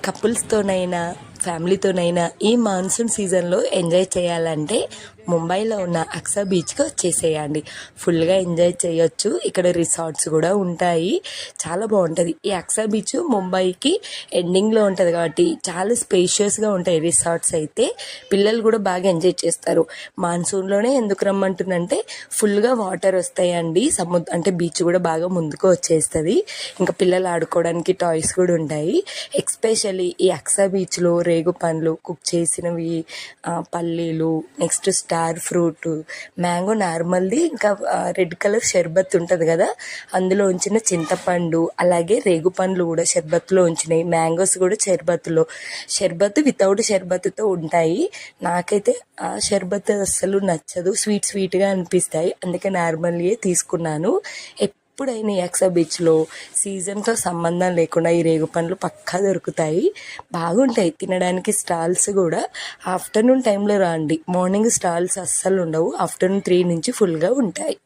కపుల్స్తోనైనా ఫ్యామిలీతోనైనా ఈ మాన్సూన్ సీజన్లో ఎంజాయ్ చేయాలంటే ముంబైలో ఉన్న అక్సా బీచ్కి వచ్చేసేయండి. ఫుల్గా ఎంజాయ్ చేయొచ్చు. ఇక్కడ రిసార్ట్స్ కూడా ఉంటాయి. చాలా బాగుంటుంది. ఈ అక్సా బీచ్ ముంబైకి ఎండింగ్లో ఉంటుంది కాబట్టి చాలా స్పేషియస్గా ఉంటాయి రిసార్ట్స్ అయితే. పిల్లలు కూడా బాగా ఎంజాయ్ చేస్తారు. మాన్సూన్లోనే ఎందుకు రమ్మంటుందంటే ఫుల్గా వాటర్ వస్తాయండి. అంటే బీచ్ కూడా బాగా ముందుకు వచ్చేస్తుంది. ఇంకా పిల్లలు ఆడుకోవడానికి టాయ్స్ కూడా ఉంటాయి. ఎస్పెషల్లీ ఈ అక్సా బీచ్లో రేగు పండ్లు, కుక్ చేసినవి, పల్లీలు, నెక్స్ట్ స్టార్ ఫ్రూట్, మ్యాంగో నార్మల్ది, ఇంకా రెడ్ కలర్ షర్బత్ ఉంటుంది కదా, అందులో ఉంచిన చింతపండు, అలాగే రేగు పండ్లు కూడా షర్బత్లో ఉంచినాయి. మ్యాంగోస్ కూడా షర్బత్ వితౌట్ షర్బత్తో ఉంటాయి. నాకైతే ఆ షర్బత్ అస్సలు నచ్చదు, స్వీట్గా అనిపిస్తాయి. అందుకే నార్మల్గా తీసుకున్నాను. ఎప్పుడైనా ఈ అక్సా బీచ్లో సీజన్తో సంబంధం లేకుండా ఈ రేగు పండ్లు పక్కా దొరుకుతాయి. బాగుంటాయి తినడానికి. స్టాల్స్ కూడా ఆఫ్టర్నూన్ టైంలో రండి. మార్నింగ్ స్టాల్స్ అస్సలు ఉండవు. ఆఫ్టర్నూన్ 3 నుంచి ఫుల్గా ఉంటాయి.